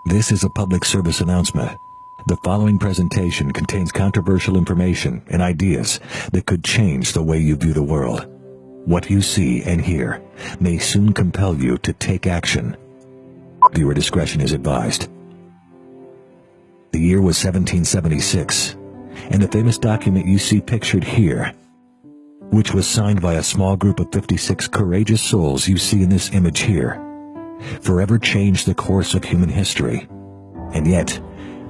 This is a public service announcement. The following presentation contains controversial information and ideas that could change the way you view the world. What you see and hear may soon compel you to take action. Viewer discretion is advised. The year was 1776, and the famous document you see pictured here, which was signed by a small group of 56 courageous souls you see in this image here, forever changed the course of human history. And yet,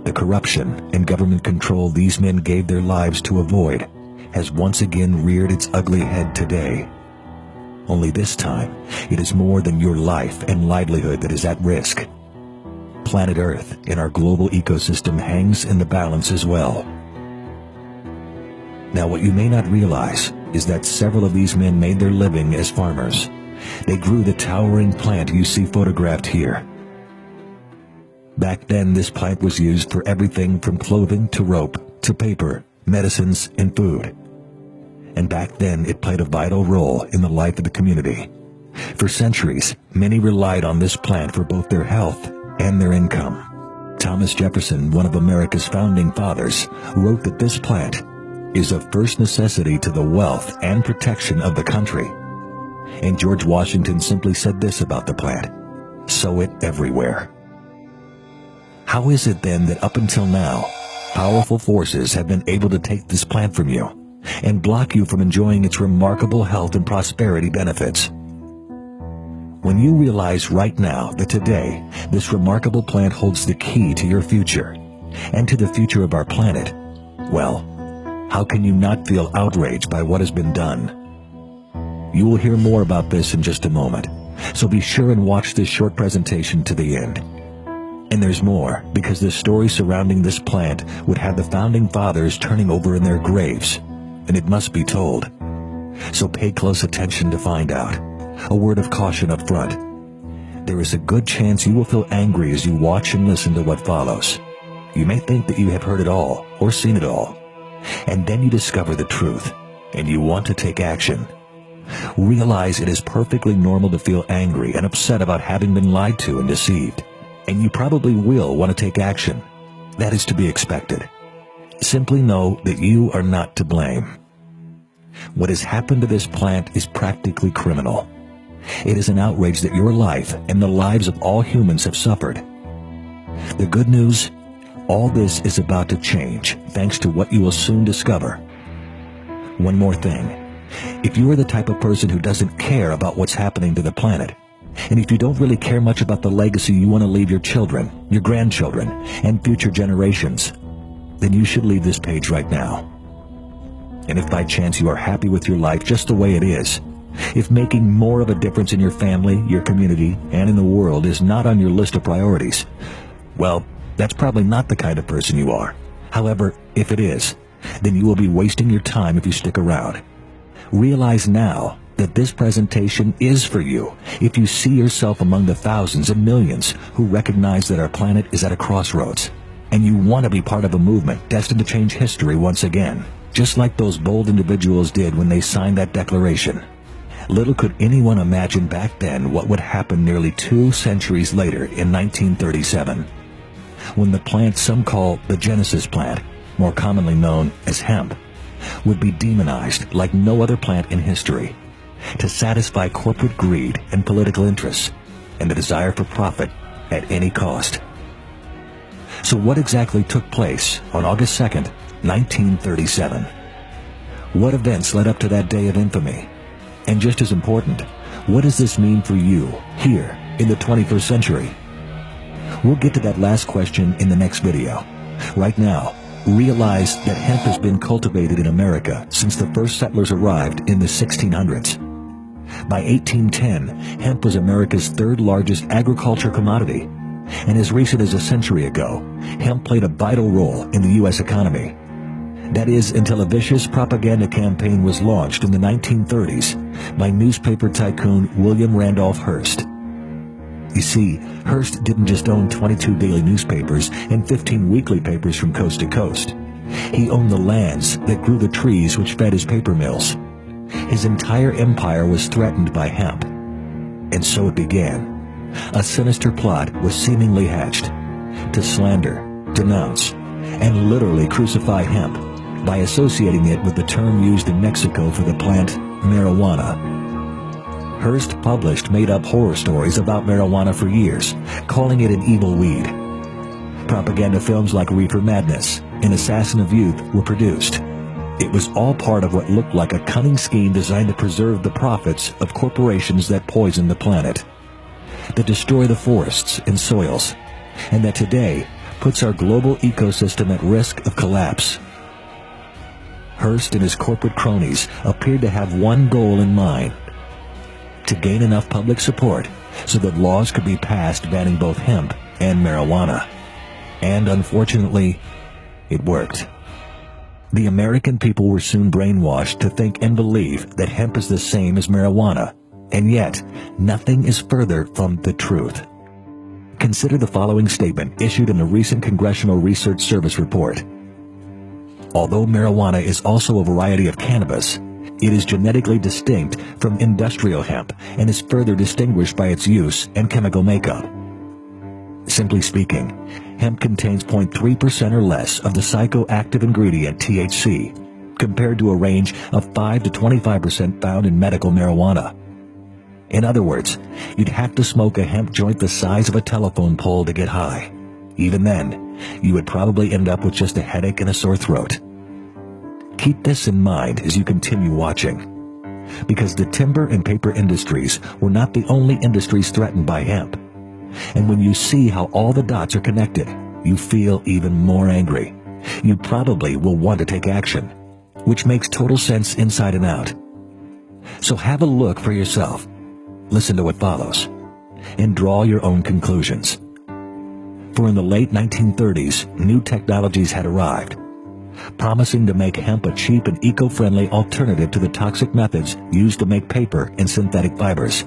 the corruption and government control these men gave their lives to avoid has once again reared its ugly head today. Only this time, it is more than your life and livelihood that is at risk. Planet Earth and our global ecosystem hangs in the balance as well. Now, what you may not realize is that several of these men made their living as farmers. They grew the towering plant you see photographed here. Back then, this plant was used for everything from clothing to rope to paper, medicines, and food. And back then, it played a vital role in the life of the community. For centuries, many relied on this plant for both their health and their income. Thomas Jefferson, one of America's founding fathers, wrote that this plant is of first necessity to the wealth and protection of the country. And George Washington simply said this about the plant: sow it everywhere. How is it then that up until now, powerful forces have been able to take this plant from you and block you from enjoying its remarkable health and prosperity benefits? When you realize right now that today, this remarkable plant holds the key to your future and to the future of our planet, well, how can you not feel outraged by what has been done? You will hear more about this in just a moment, so be sure and watch this short presentation to the end. And there's more, because the story surrounding this plant would have the founding fathers turning over in their graves, and it must be told. So pay close attention to find out. A word of caution up front. There is a good chance you will feel angry as you watch and listen to what follows. You may think that you have heard it all or seen it all, and then you discover the truth, and you want to take action. Realize it is perfectly normal to feel angry and upset about having been lied to and deceived, and you probably will want to take action. That is to be expected. Simply know that you are not to blame. What has happened to this plant is practically criminal. It is an outrage that your life and the lives of all humans have suffered. The good news, all this is about to change thanks to what you will soon discover. One more thing. If you are the type of person who doesn't care about what's happening to the planet, and if you don't really care much about the legacy you want to leave your children, your grandchildren, and future generations, then you should leave this page right now. And if by chance you are happy with your life just the way it is, if making more of a difference in your family, your community, and in the world is not on your list of priorities, well, that's probably not the kind of person you are. However, if it is, then you will be wasting your time if you stick around. Realize now that this presentation is for you if you see yourself among the thousands and millions who recognize that our planet is at a crossroads, and you want to be part of a movement destined to change history once again, just like those bold individuals did when they signed that declaration. Little could anyone imagine back then what would happen nearly 2 centuries later in 1937, when the plant some call the Genesis plant, more commonly known as hemp, would be demonized like no other plant in history, to satisfy corporate greed and political interests, and the desire for profit at any cost. So what exactly took place on August 2nd, 1937? What events led up to that day of infamy? And just as important, what does this mean for you here in the 21st century? We'll get to that last question in the next video. Right now, realize that hemp has been cultivated in America since the first settlers arrived in the 1600s. By 1810, hemp was America's 3rd largest agriculture commodity, and as recent as a century ago, hemp played a vital role in the U.S. economy. That is, until a vicious propaganda campaign was launched in the 1930s by newspaper tycoon William Randolph Hearst. You see, Hearst didn't just own 22 daily newspapers and 15 weekly papers from coast to coast. He owned the lands that grew the trees which fed his paper mills. His entire empire was threatened by hemp. And so it began. A sinister plot was seemingly hatched. to slander, denounce, and literally crucify hemp by associating it with the term used in Mexico for the plant, marijuana. Hearst published made-up horror stories about marijuana for years, calling it an evil weed. Propaganda films like Reefer Madness and Assassin of Youth were produced. It was all part of what looked like a cunning scheme designed to preserve the profits of corporations that poison the planet, that destroy the forests and soils, and that today puts our global ecosystem at risk of collapse. Hearst and his corporate cronies appeared to have one goal in mind: to gain enough public support so that laws could be passed banning both hemp and marijuana. And unfortunately, it worked. The American people were soon brainwashed to think and believe that hemp is the same as marijuana, and yet nothing is further from the truth. Consider the following statement issued in a recent Congressional Research Service report. Although marijuana is also a variety of cannabis, it is genetically distinct from industrial hemp and is further distinguished by its use and chemical makeup. Simply speaking, hemp contains 0.3% or less of the psychoactive ingredient THC, compared to a range of 5 to 25% found in medical marijuana. In other words, you'd have to smoke a hemp joint the size of a telephone pole to get high. Even then, you would probably end up with just a headache and a sore throat. Keep this in mind as you continue watching, because the timber and paper industries were not the only industries threatened by hemp. And when you see how all the dots are connected, you feel even more angry. You probably will want to take action, which makes total sense inside and out. So have a look for yourself, listen to what follows, and draw your own conclusions. For in the late 1930s, new technologies had arrived, promising to make hemp a cheap and eco-friendly alternative to the toxic methods used to make paper and synthetic fibers.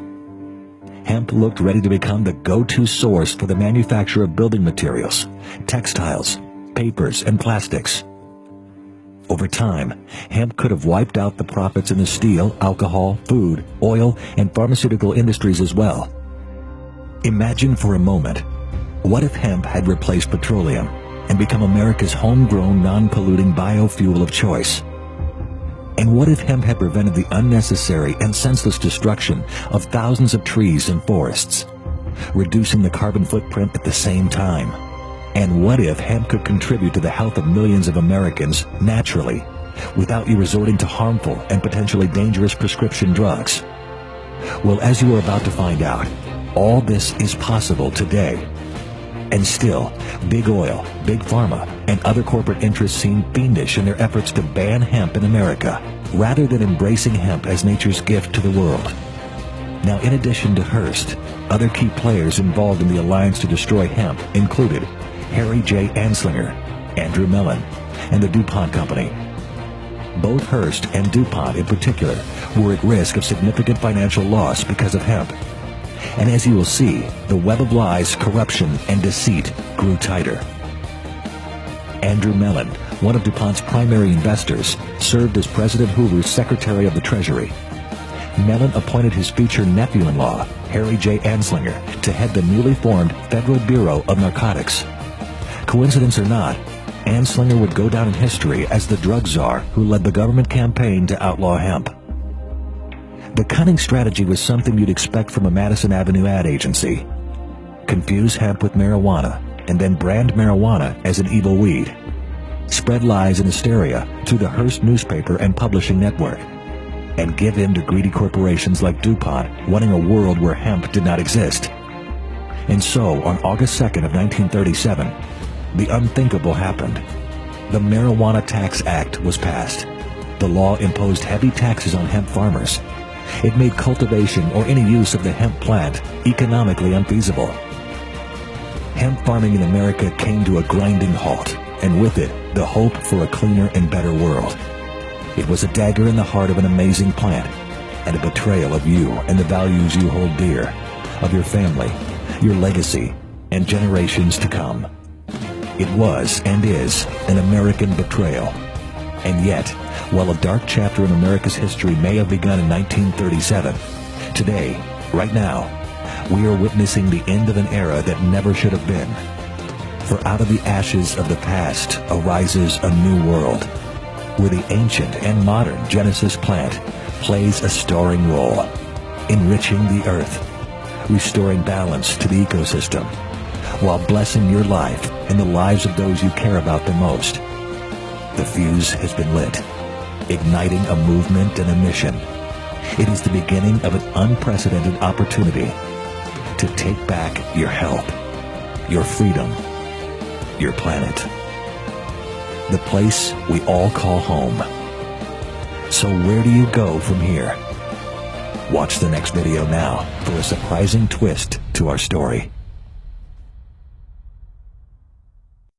Hemp looked ready to become the go-to source for the manufacture of building materials, textiles, papers, and plastics. Over time, hemp could have wiped out the profits in the steel, alcohol, food, oil, and pharmaceutical industries as well. Imagine for a moment, what if hemp had replaced petroleum and become America's homegrown, non-polluting biofuel of choice? And what if hemp had prevented the unnecessary and senseless destruction of thousands of trees and forests, reducing the carbon footprint at the same time? And what if hemp could contribute to the health of millions of Americans naturally, without you resorting to harmful and potentially dangerous prescription drugs? Well, as you are about to find out, all this is possible today. And still, Big Oil, Big Pharma, and other corporate interests seem fiendish in their efforts to ban hemp in America, rather than embracing hemp as nature's gift to the world. Now, in addition to Hearst, other key players involved in the alliance to destroy hemp included Harry J. Anslinger, Andrew Mellon, and the DuPont Company. Both Hearst and DuPont in particular were at risk of significant financial loss because of hemp. And as you will see, the web of lies, corruption, and deceit grew tighter. Andrew Mellon, one of DuPont's primary investors, served as President Hoover's Secretary of the Treasury. Mellon appointed his future nephew-in-law, Harry J. Anslinger, to head the newly formed Federal Bureau of Narcotics. Coincidence or not, Anslinger would go down in history as the drug czar who led the government campaign to outlaw hemp. The cunning strategy was something you'd expect from a Madison Avenue ad agency. Confuse hemp with marijuana, and then brand marijuana as an evil weed. Spread lies and hysteria through the Hearst newspaper and publishing network. And give in to greedy corporations like DuPont wanting a world where hemp did not exist. And so, on August 2nd of 1937, the unthinkable happened. The Marijuana Tax Act was passed. The law imposed heavy taxes on hemp farmers. It made cultivation or any use of the hemp plant economically unfeasible. Hemp farming in America came to a grinding halt, and with it, the hope for a cleaner and better world. It was a dagger in the heart of an amazing plant, and a betrayal of you and the values you hold dear, of your family, your legacy, and generations to come. It was and is an American betrayal. And yet, while a dark chapter in America's history may have begun in 1937, today, right now, we are witnessing the end of an era that never should have been. For out of the ashes of the past arises a new world, where the ancient and modern Genesis plant plays a starring role, enriching the earth, restoring balance to the ecosystem, while blessing your life and the lives of those you care about the most. The fuse has been lit, igniting a movement and a mission. It is the beginning of an unprecedented opportunity to take back your health, your freedom, your planet. The place we all call home. So where do you go from here? Watch the next video now for a surprising twist to our story.